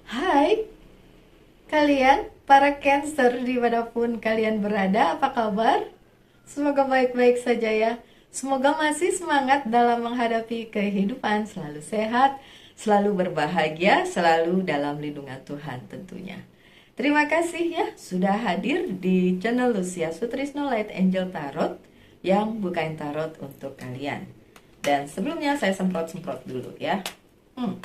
Hai kalian, para Cancer dimanapun kalian berada, apa kabar? Semoga baik-baik saja ya. Semoga masih semangat dalam menghadapi kehidupan, selalu sehat, selalu berbahagia, selalu dalam lindungan Tuhan tentunya. Terima kasih ya sudah hadir di channel Lucia Sutrisno Light Angel Tarot yang bukain tarot untuk kalian. Dan sebelumnya saya semprot-semprot dulu ya. Hmm.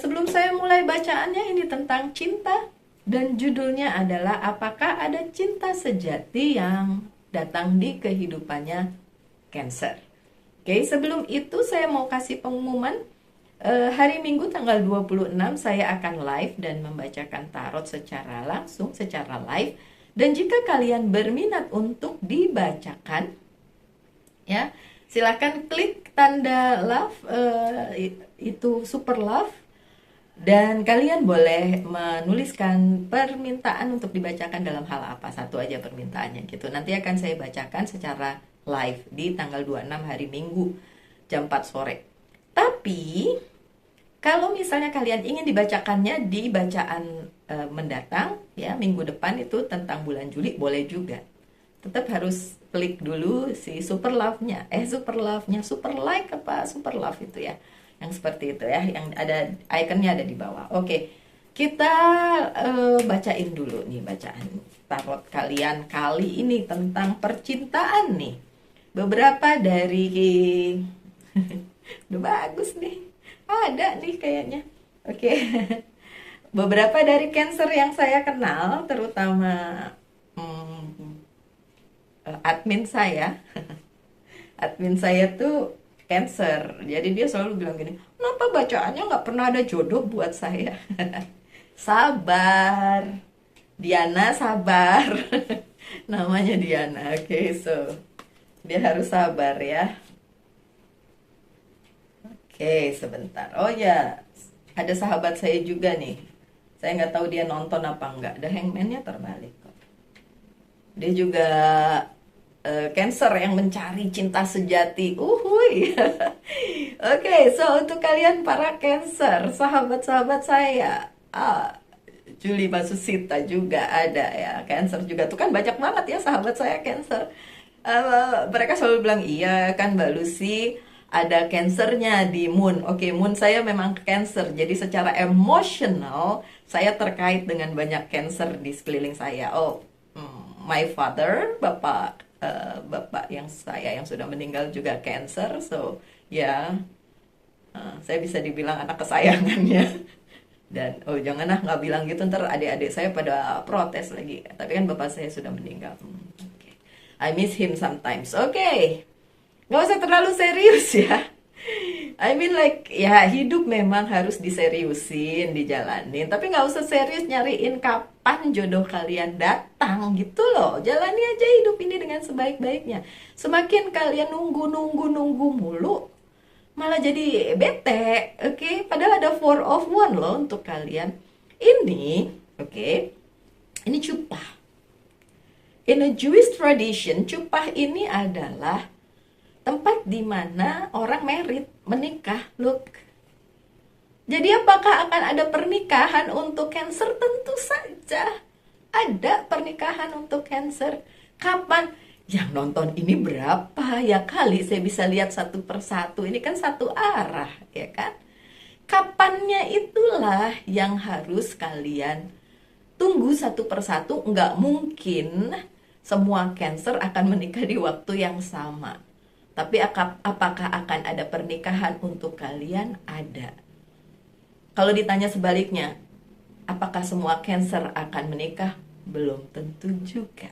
Sebelum saya mulai bacaannya, ini tentang cinta dan judulnya adalah apakah ada cinta sejati yang datang di kehidupannya Cancer. Oke, sebelum itu saya mau kasih pengumuman. Hari Minggu tanggal 26 saya akan live dan membacakan tarot secara langsung, secara live. Dan jika kalian berminat untuk dibacakan, ya silahkan klik tanda love, itu super love, dan kalian boleh menuliskan permintaan untuk dibacakan dalam hal apa, satu aja permintaannya gitu. Nanti akan saya bacakan secara live di tanggal 26 hari Minggu jam 4 sore. Tapi kalau misalnya kalian ingin dibacakannya di bacaan mendatang ya, minggu depan itu tentang bulan Juli, boleh juga. Tetap harus klik dulu si super love-nya. Super love-nya, super like apa super love itu ya. Yang seperti itu ya, yang ada ikonnya ada di bawah. Oke. Kita bacain dulu nih bacaan tarot kalian kali ini tentang percintaan nih. Beberapa dari udah bagus nih. Ada nih kayaknya. Oke. Beberapa dari Cancer yang saya kenal, terutama admin saya. Admin saya tuh Cancer. Jadi dia selalu bilang gini, kenapa bacaannya nggak pernah ada jodoh buat saya? Sabar. Diana sabar. Namanya Diana. Oke, so dia harus sabar ya. Oke, sebentar. Oh ya, ada sahabat saya juga nih. Saya nggak tahu dia nonton apa enggak. Ada hangman-nya terbalik kok. Dia juga Cancer yang mencari cinta sejati. Uhuy. Oke, so untuk kalian para Cancer, sahabat-sahabat saya, Juli Masusita juga ada ya. Cancer juga tuh kan banyak banget ya sahabat saya Cancer. Mereka selalu bilang iya kan Mbak Lucy, ada Cancernya di Moon. Oke, Moon saya memang Cancer, jadi secara emosional saya terkait dengan banyak Cancer di sekeliling saya. Oh, my father, bapak yang saya yang sudah meninggal juga Cancer, so ya, saya bisa dibilang anak kesayangannya. Dan oh janganlah nggak bilang gitu, ntar adik-adik saya pada protes lagi. Tapi kan bapak saya sudah meninggal. Okay. I miss him sometimes. Oke, nggak usah terlalu serius ya. I mean like ya, hidup memang harus diseriusin, dijalanin. Tapi nggak usah serius nyariin kapan jodoh kalian datang gitu loh. Jalani aja hidup ini dengan sebaik-baiknya. Semakin kalian nunggu mulu, malah jadi bete. Oke. Padahal ada four of one loh untuk kalian. Ini, oke, ini cupah. In a Jewish tradition, cupah ini adalah tempat di mana orang married, menikah. Look. Jadi apakah akan ada pernikahan untuk Cancer? Tentu saja ada pernikahan untuk Cancer. Kapan? Yang nonton ini berapa ya kali saya bisa lihat satu persatu. Ini kan satu arah ya kan. Kapannya itulah yang harus kalian tunggu satu persatu. Nggak mungkin semua Cancer akan menikah di waktu yang sama. Tapi apakah akan ada pernikahan untuk kalian? Ada. Kalau ditanya sebaliknya, apakah semua Cancer akan menikah? Belum tentu juga.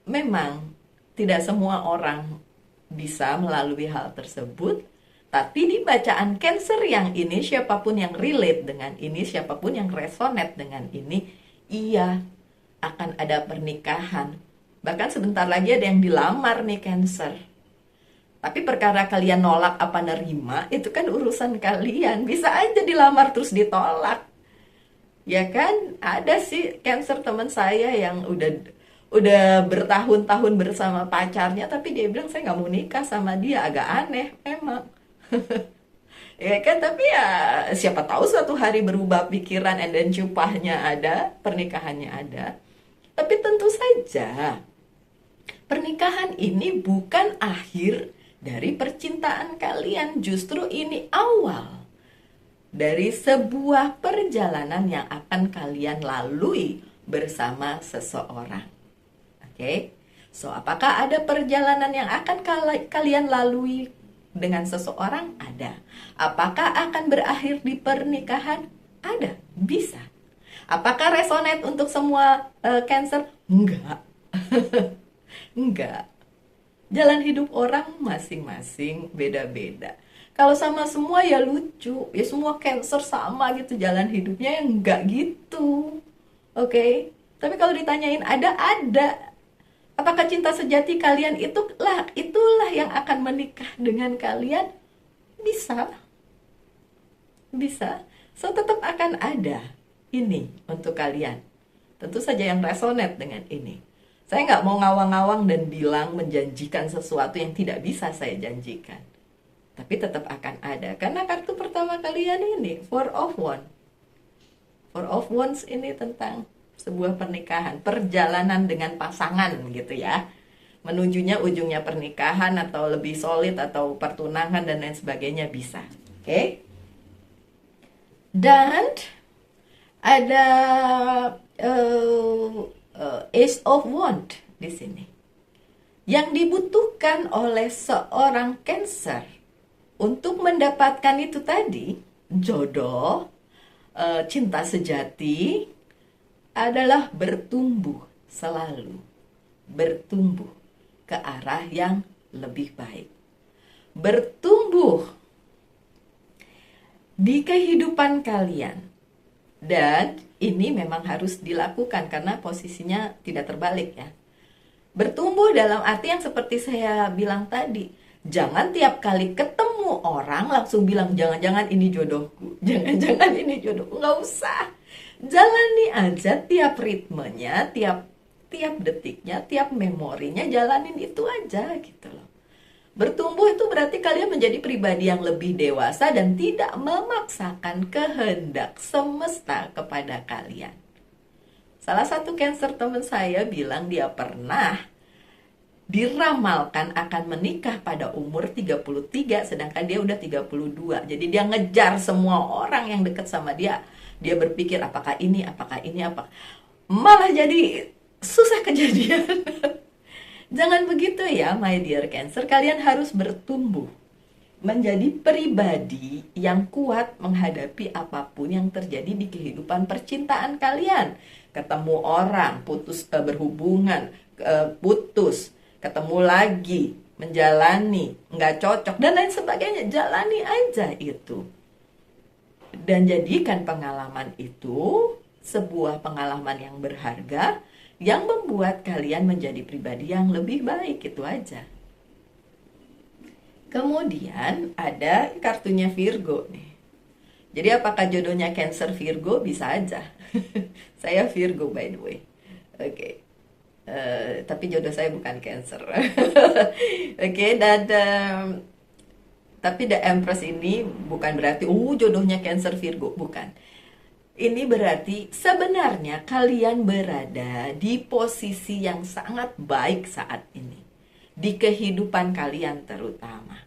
Memang tidak semua orang bisa melalui hal tersebut, tapi di bacaan Cancer yang ini, siapapun yang relate dengan ini, siapapun yang resonate dengan ini, iya akan ada pernikahan. Bahkan sebentar lagi ada yang dilamar nih Cancer. Tapi perkara kalian nolak apa nerima, itu kan urusan kalian. Bisa aja dilamar terus ditolak. Ya kan? Ada sih Cancer teman saya yang udah bertahun-tahun bersama pacarnya, tapi dia bilang saya nggak mau nikah sama dia. Agak aneh memang. Ya kan, tapi ya siapa tahu suatu hari berubah pikiran and then cupahnya ada, pernikahannya ada. Tapi tentu saja pernikahan ini bukan akhir dari percintaan kalian, justru ini awal dari sebuah perjalanan yang akan kalian lalui bersama seseorang. Oke? So, apakah ada perjalanan yang akan kalian lalui dengan seseorang? Ada. Apakah akan berakhir di pernikahan? Ada. Bisa. Apakah resonate untuk semua Cancer? Enggak. Enggak. Jalan hidup orang masing-masing beda-beda. Kalau sama semua ya lucu, ya semua Cancer sama gitu jalan hidupnya, ya enggak gitu. Oke? Tapi kalau ditanyain ada. Apakah cinta sejati kalian itulah yang akan menikah dengan kalian? Bisa. Bisa. So tetap akan ada ini untuk kalian. Tentu saja yang resonate dengan ini. Saya nggak mau ngawang-ngawang dan bilang menjanjikan sesuatu yang tidak bisa saya janjikan. Tapi tetap akan ada. Karena kartu pertama kalian ini, Four of Wands. Four of Wands ini tentang sebuah pernikahan, perjalanan dengan pasangan gitu ya. Menujunya ujungnya pernikahan atau lebih solid atau pertunangan dan lain sebagainya bisa. Oke? Dan ada Ace of Wands di sini. Yang dibutuhkan oleh seorang Cancer untuk mendapatkan itu tadi, jodoh, cinta sejati, adalah bertumbuh selalu. Bertumbuh ke arah yang lebih baik. Bertumbuh di kehidupan kalian. Dan ini memang harus dilakukan karena posisinya tidak terbalik ya. Bertumbuh dalam arti yang seperti saya bilang tadi. Jangan tiap kali ketemu orang langsung bilang jangan-jangan ini jodohku. Jangan-jangan ini jodohku. Nggak usah. Jalani aja tiap ritmenya, tiap detiknya, tiap memorinya, jalanin itu aja gitu loh. Bertumbuh itu berarti kalian menjadi pribadi yang lebih dewasa dan tidak memaksakan kehendak semesta kepada kalian. Salah satu Cancer teman saya bilang dia pernah diramalkan akan menikah pada umur 33 sedangkan dia udah 32. Jadi dia ngejar semua orang yang dekat sama dia. Dia berpikir apakah ini. Malah jadi susah kejadian. Jangan begitu ya my dear Cancer. Kalian harus bertumbuh menjadi pribadi yang kuat menghadapi apapun yang terjadi di kehidupan percintaan kalian. Ketemu orang, berhubungan, putus, ketemu lagi, menjalani, nggak cocok, dan lain sebagainya. Jalani aja itu. Dan jadikan pengalaman itu sebuah pengalaman yang berharga, yang membuat kalian menjadi pribadi yang lebih baik, itu aja. Kemudian ada kartunya Virgo nih. Jadi apakah jodohnya Cancer Virgo? Bisa aja. Saya Virgo by the way. Oke. Tapi jodoh saya bukan Cancer. Oke, dan tapi The Empress ini bukan berarti jodohnya Cancer Virgo, bukan. Ini berarti sebenarnya kalian berada di posisi yang sangat baik saat ini. Di kehidupan kalian terutama.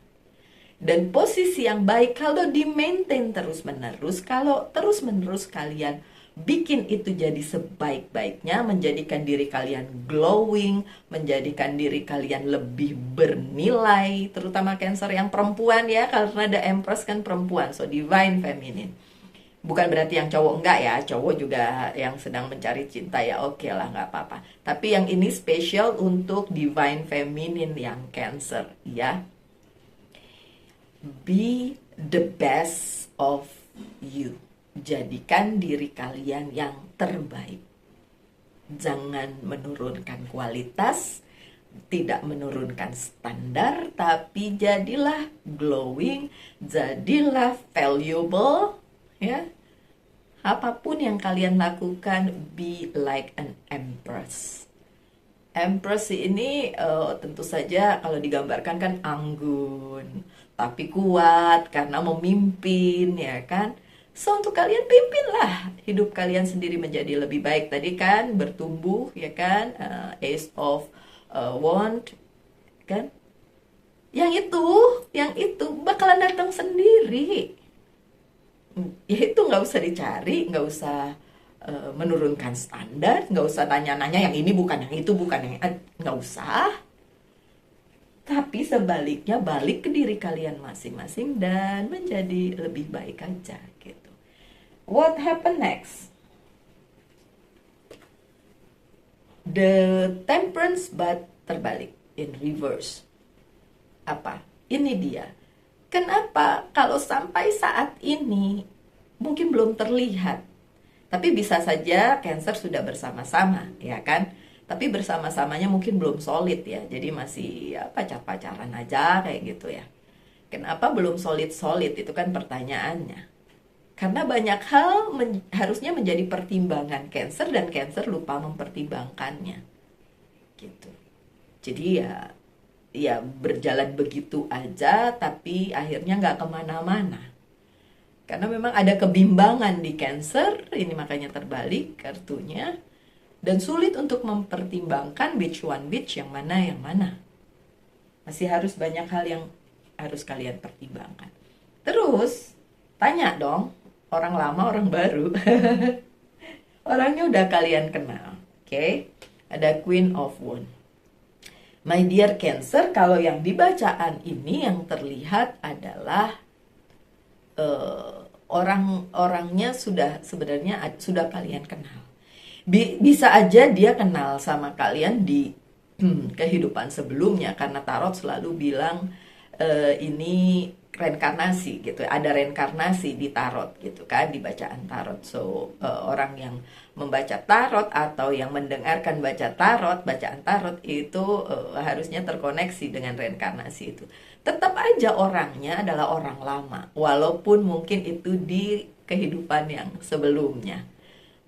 Dan posisi yang baik kalau di-maintain terus-menerus, kalau terus-menerus kalian bikin itu jadi sebaik-baiknya, menjadikan diri kalian glowing, menjadikan diri kalian lebih bernilai, terutama Cancer yang perempuan ya, karena The Empress kan perempuan, so divine feminine. Bukan berarti yang cowok enggak ya, cowok juga yang sedang mencari cinta ya oke lah, nggak apa-apa. Tapi yang ini spesial untuk divine feminine yang Cancer ya. Be the best of you. Jadikan diri kalian yang terbaik. Jangan menurunkan kualitas, tidak menurunkan standar, tapi jadilah glowing, jadilah valuable ya. Apapun yang kalian lakukan, be like an empress. Empress ini tentu saja kalau digambarkan kan anggun, tapi kuat karena memimpin, ya kan? So, untuk kalian pimpinlah hidup kalian sendiri menjadi lebih baik. Tadi kan bertumbuh, ya kan? Ace of Wand, kan? Yang itu bakalan datang sendiri. Ya itu nggak usah dicari, nggak usah menurunkan standar, nggak usah tanya-nanya yang ini bukan, yang itu bukan, yang nggak usah. Tapi sebaliknya balik ke diri kalian masing-masing dan menjadi lebih baik aja gitu. What happened next? The Temperance but terbalik, in reverse. Apa? Ini dia. Kenapa kalau sampai saat ini mungkin belum terlihat, tapi bisa saja Cancer sudah bersama-sama, ya kan? Tapi bersama-samanya mungkin belum solid ya, jadi masih ya, pacar-pacaran aja kayak gitu ya. Kenapa belum solid-solid, itu kan pertanyaannya. Karena banyak hal harusnya menjadi pertimbangan Cancer dan Cancer lupa mempertimbangkannya. Gitu. Jadi ya berjalan begitu aja, tapi akhirnya nggak kemana-mana. Karena memang ada kebimbangan di Cancer, ini makanya terbalik kartunya. Dan sulit untuk mempertimbangkan which one which, yang mana. Masih harus banyak hal yang harus kalian pertimbangkan. Terus, tanya dong, orang lama, orang baru. Orangnya udah kalian kenal, oke? Ada Queen of Wands. My dear Cancer, kalau yang dibacaan ini yang terlihat adalah orang-orangnya sebenarnya sudah kalian kenal. Bisa aja dia kenal sama kalian di kehidupan sebelumnya, karena tarot selalu bilang ini reinkarnasi gitu, ada reinkarnasi di tarot gitu kan, di bacaan tarot. So orang yang membaca tarot atau yang mendengarkan bacaan tarot itu harusnya terkoneksi dengan reinkarnasi itu. Tetap aja orangnya adalah orang lama, walaupun mungkin itu di kehidupan yang sebelumnya.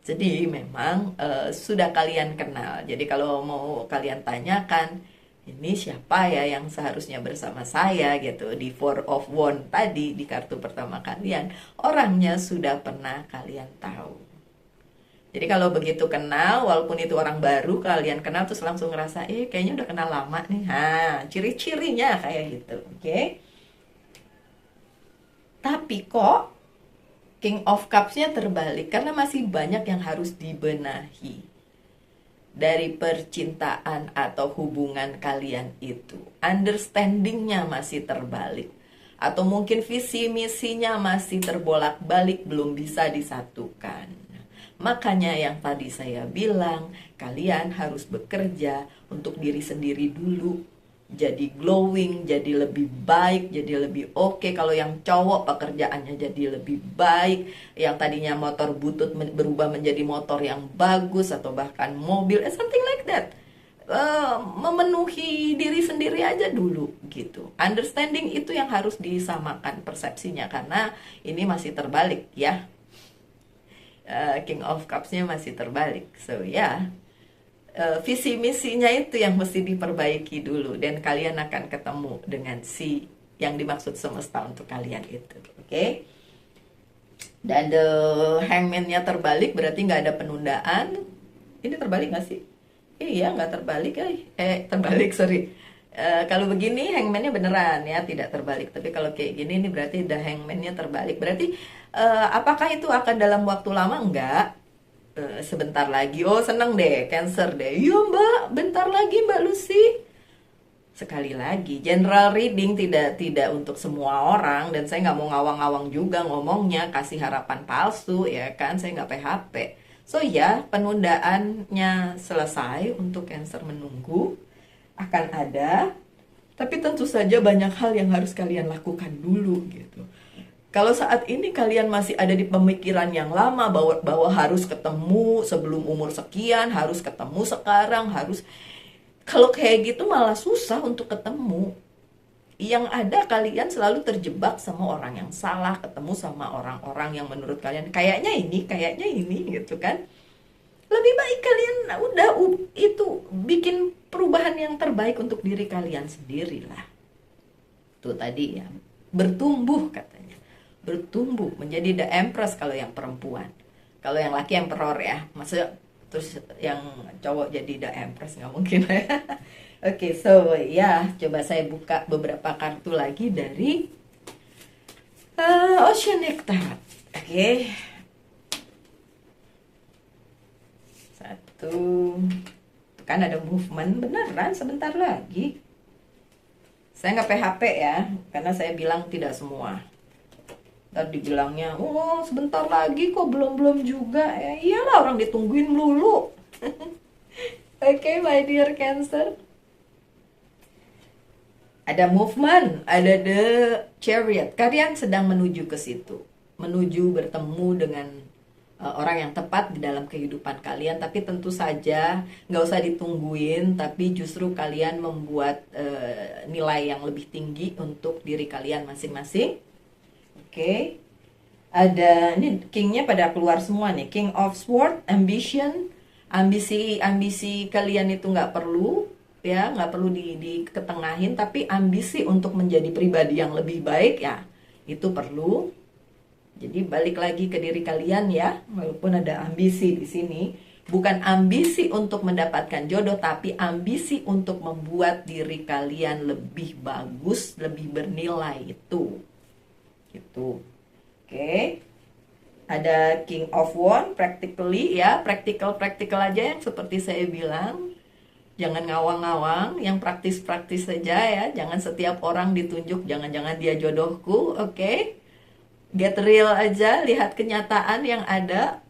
Jadi memang sudah kalian kenal. Jadi kalau mau kalian tanyakan, ini siapa ya yang seharusnya bersama saya gitu, di Four of Wands tadi, di kartu pertama kalian, orangnya sudah pernah kalian tahu. Jadi kalau begitu kenal, walaupun itu orang baru, kalian kenal terus langsung ngerasa, kayaknya udah kenal lama nih. Ciri-cirinya kayak gitu, oke? Tapi kok King of Cups-nya terbalik, karena masih banyak yang harus dibenahi dari percintaan atau hubungan kalian itu. Understanding-nya masih terbalik, atau mungkin visi misinya masih terbolak-balik, belum bisa disatukan. Makanya yang tadi saya bilang, kalian harus bekerja untuk diri sendiri dulu. Jadi glowing, jadi lebih baik, jadi lebih oke. Kalau yang cowok pekerjaannya jadi lebih baik, yang tadinya motor butut berubah menjadi motor yang bagus, atau bahkan mobil, something like that. Memenuhi diri sendiri aja dulu gitu. Understanding itu yang harus disamakan persepsinya, karena ini masih terbalik ya. King of Cups-nya masih terbalik. So ya, visi misinya itu yang mesti diperbaiki dulu, dan kalian akan ketemu dengan si yang dimaksud semesta untuk kalian itu, oke? Dan the Hangman-nya terbalik, berarti nggak ada penundaan. Ini terbalik nggak sih? Iya, nggak terbalik ya. Terbalik, sorry. Kalau begini Hangman-nya beneran ya, tidak terbalik. Tapi kalau kayak gini, ini berarti the Hangman-nya terbalik. Berarti apakah itu akan dalam waktu lama? Enggak. Sebentar lagi. Oh, seneng deh, Cancer deh. Iya mbak, bentar lagi mbak Lucy. Sekali lagi, general reading tidak untuk semua orang, dan saya nggak mau ngawang-ngawang juga ngomongnya, kasih harapan palsu ya kan, saya nggak PHP. So ya, penundaannya selesai untuk Cancer menunggu, akan ada, tapi tentu saja banyak hal yang harus kalian lakukan dulu gitu. Kalau saat ini kalian masih ada di pemikiran yang lama bahwa harus ketemu sebelum umur sekian, harus ketemu sekarang, kalau kayak gitu malah susah untuk ketemu. Yang ada kalian selalu terjebak sama orang yang salah, ketemu sama orang-orang yang menurut kalian kayaknya ini gitu kan. Lebih baik kalian udah itu bikin perubahan yang terbaik untuk diri kalian sendiri lah. Itu tadi ya, bertumbuh katanya, bertumbuh menjadi the empress kalau yang perempuan. Kalau yang laki emperor ya, maksudnya terus yang cowok jadi the empress nggak mungkin ya. Oke, so ya coba saya buka beberapa kartu lagi dari Oceanic Tarot. Oke, satu, kan ada movement beneran sebentar lagi. Saya nggak PHP ya, karena saya bilang tidak semua. Ntar dibilangnya, oh sebentar lagi kok belum-belum juga. Ya iyalah, orang ditungguin melulu. Oke, my dear Cancer. Ada movement, ada the chariot. Kalian sedang menuju ke situ. Menuju bertemu dengan orang yang tepat di dalam kehidupan kalian. Tapi tentu saja nggak usah ditungguin, tapi justru kalian membuat nilai yang lebih tinggi untuk diri kalian masing-masing. Oke. Ada ini kingnya pada keluar semua nih. King of Swords, ambition, ambisi kalian itu nggak perlu ya, nggak perlu diketengahin, tapi ambisi untuk menjadi pribadi yang lebih baik ya itu perlu. Jadi balik lagi ke diri kalian ya, walaupun ada ambisi di sini, bukan ambisi untuk mendapatkan jodoh, tapi ambisi untuk membuat diri kalian lebih bagus, lebih bernilai itu. Gitu. Oke. Ada King of Wands, practically ya, practical aja yang seperti saya bilang. Jangan ngawang-ngawang, yang praktis-praktis saja ya. Jangan setiap orang ditunjuk, jangan-jangan dia jodohku, oke? Get real aja, lihat kenyataan yang ada.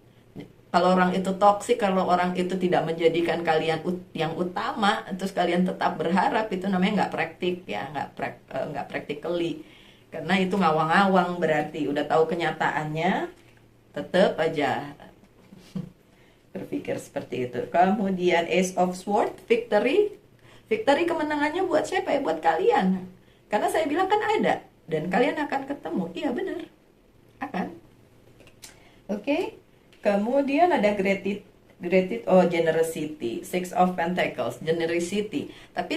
Kalau orang itu toksik, kalau orang itu tidak menjadikan kalian yang utama, terus kalian tetap berharap, itu namanya nggak praktik ya, nggak practically. Karena itu ngawang-ngawang, berarti udah tahu kenyataannya, tetap aja berpikir seperti itu. Kemudian Ace of Swords, victory kemenangannya buat siapa ya? Buat kalian. Karena saya bilang kan ada, dan kalian akan ketemu. Iya benar, akan. Oke. Kemudian ada gratitude, generosity, Six of Pentacles, generosity. Tapi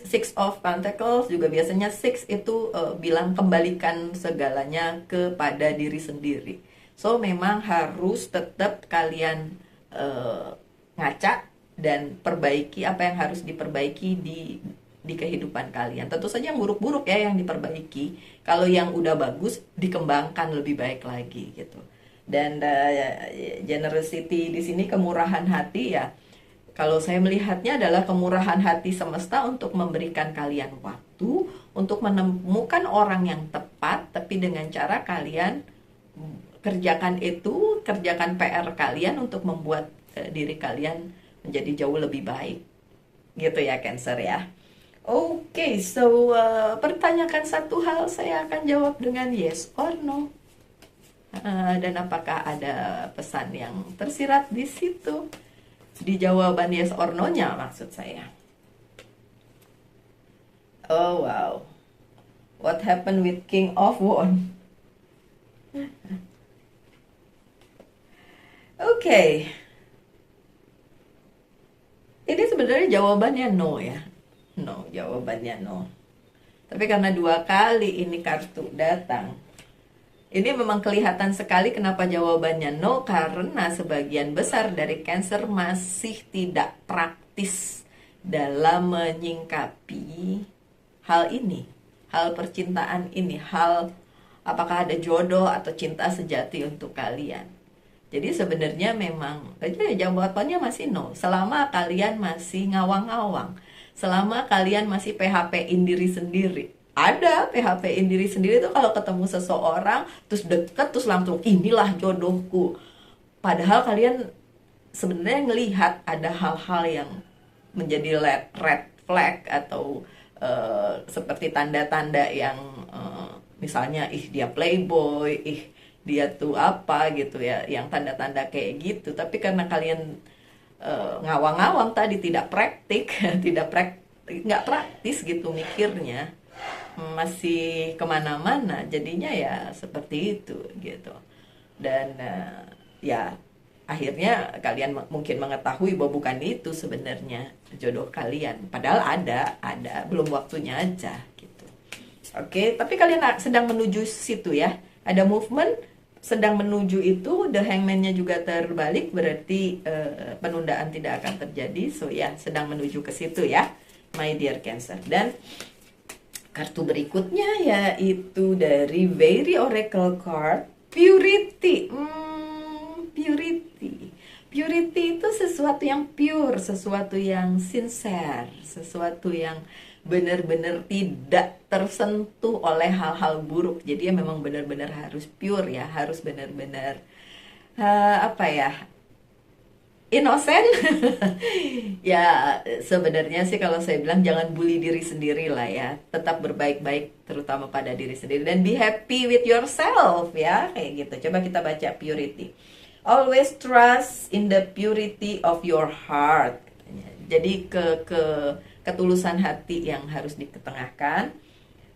Six of Pentacles juga biasanya six itu bilang kembalikan segalanya kepada diri sendiri. So memang harus tetap kalian ngaca dan perbaiki apa yang harus diperbaiki di kehidupan kalian. Tentu saja yang buruk-buruk ya yang diperbaiki. Kalau yang udah bagus dikembangkan lebih baik lagi gitu. Dan generosity di sini kemurahan hati ya. Kalau saya melihatnya adalah kemurahan hati semesta untuk memberikan kalian waktu untuk menemukan orang yang tepat, tapi dengan cara kalian kerjakan PR kalian untuk membuat diri kalian menjadi jauh lebih baik. Gitu ya Cancer ya. Oke, so pertanyakan satu hal, saya akan jawab dengan yes or no. Dan apakah ada pesan yang tersirat di situ? Di jawaban yes or no-nya maksud saya. Oh wow. What happened with King of Wands? Oke. Ini sebenarnya jawabannya no ya. No, jawabannya no. Tapi karena 2 kali ini kartu datang, ini memang kelihatan sekali kenapa jawabannya no, karena sebagian besar dari Cancer masih tidak praktis dalam menyingkapi hal ini, hal percintaan ini, hal apakah ada jodoh atau cinta sejati untuk kalian. Jadi sebenarnya memang jawabannya masih no, selama kalian masih ngawang-ngawang, selama kalian masih PHP-in diri sendiri. Ada PHP-in diri sendiri tuh kalau ketemu seseorang terus deket terus langsung inilah jodohku. Padahal kalian sebenarnya ngelihat ada hal-hal yang menjadi red flag atau seperti tanda-tanda yang misalnya dia playboy, dia tuh apa gitu ya, yang tanda-tanda kayak gitu. Tapi karena kalian ngawang-ngawang tadi, tidak praktik, nggak praktis gitu mikirnya, masih kemana-mana, jadinya ya seperti itu gitu. Dan ya akhirnya kalian mungkin mengetahui bahwa bukan itu sebenarnya jodoh kalian, padahal ada belum waktunya aja gitu. Oke, tapi kalian sedang menuju situ ya. Ada movement sedang menuju itu, the hangman-nya juga terbalik, berarti penundaan tidak akan terjadi. So ya, sedang menuju ke situ ya, my dear Cancer. Dan kartu berikutnya yaitu dari Very Oracle card, Purity. Purity. Purity itu sesuatu yang pure, sesuatu yang sincere, sesuatu yang benar-benar tidak tersentuh oleh hal-hal buruk. Jadi ya memang benar-benar harus pure ya, harus benar-benar apa ya, innocent. Ya sebenarnya sih kalau saya bilang jangan bully diri sendiri lah ya, tetap berbaik-baik terutama pada diri sendiri dan be happy with yourself ya, kayak gitu. Coba kita baca Purity. Always trust in the purity of your heart. Jadi ketulusan hati yang harus diketengahkan.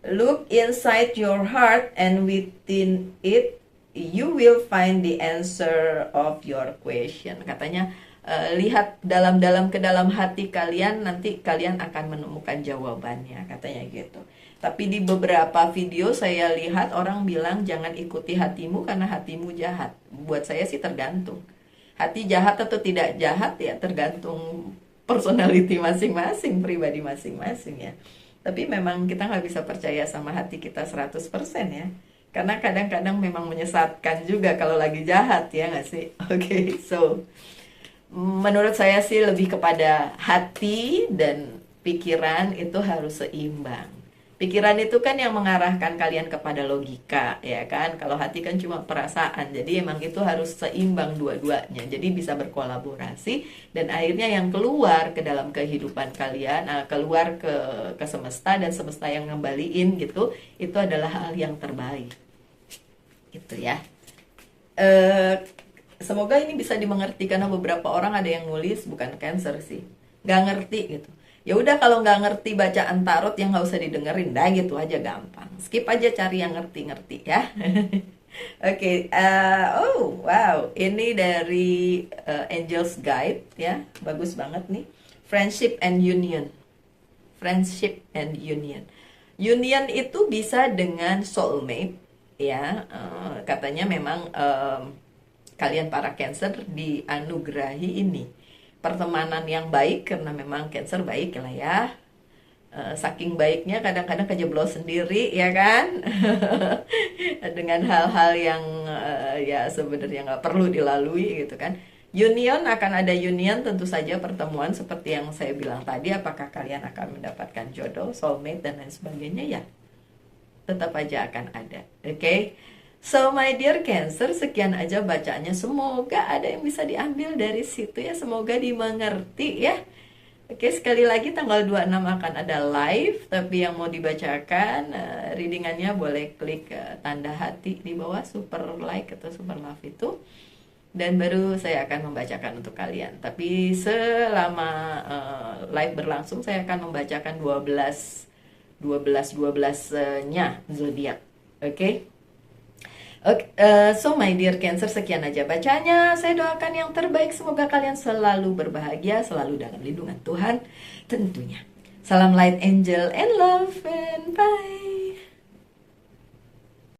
Look inside your heart and within it you will find the answer of your question. Katanya lihat dalam-dalam ke dalam hati kalian, nanti kalian akan menemukan jawabannya, katanya gitu. Tapi di beberapa video saya lihat orang bilang jangan ikuti hatimu karena hatimu jahat. Buat saya sih tergantung. Hati jahat atau tidak jahat ya tergantung personality masing-masing, pribadi masing-masing ya. Tapi memang kita nggak bisa percaya sama hati kita 100% ya. Karena kadang-kadang memang menyesatkan juga kalau lagi jahat ya nggak sih? Oke, so menurut saya sih lebih kepada hati dan pikiran itu harus seimbang. Pikiran itu kan yang mengarahkan kalian kepada logika, ya kan? Kalau hati kan cuma perasaan, jadi emang itu harus seimbang dua-duanya. Jadi bisa berkolaborasi dan akhirnya yang keluar ke dalam kehidupan kalian, keluar ke semesta dan semesta yang ngembaliin gitu, itu adalah hal yang terbaik. Gitu ya. Semoga ini bisa dimengerti karena beberapa orang ada yang nulis bukan Cancer sih, nggak ngerti gitu. Ya udah kalau nggak ngerti bacaan tarot yang nggak usah didengerin, dah gitu aja gampang. Skip aja, cari yang ngerti-ngerti ya. Oke, oh wow, ini dari Angel's Guide ya, bagus banget nih. Friendship and Union. Friendship and Union. Union itu bisa dengan soulmate ya. Katanya memang kalian para Cancer dianugerahi ini pertemanan yang baik karena memang Cancer baik lah ya. Saking baiknya kadang-kadang kejeblos sendiri ya kan. Dengan hal-hal yang ya sebenarnya nggak perlu dilalui gitu kan. Union, akan ada union, tentu saja pertemuan seperti yang saya bilang tadi. Apakah kalian akan mendapatkan jodoh, soulmate dan lain sebagainya ya, tetap aja akan ada. Oke. So my dear Cancer, sekian aja bacaannya. Semoga ada yang bisa diambil dari situ ya. Semoga dimengerti ya. Oke, sekali lagi tanggal 26 akan ada live. Tapi yang mau dibacakan readingannya boleh klik tanda hati di bawah, super like atau super love itu. Dan baru saya akan membacakan untuk kalian. Tapi selama live berlangsung saya akan membacakan 12-nya zodiak. Oke. So my dear Cancer, sekian aja bacanya. Saya doakan yang terbaik. Semoga kalian selalu berbahagia, selalu dalam lindungan Tuhan tentunya. Salam light, angel, and love, and bye.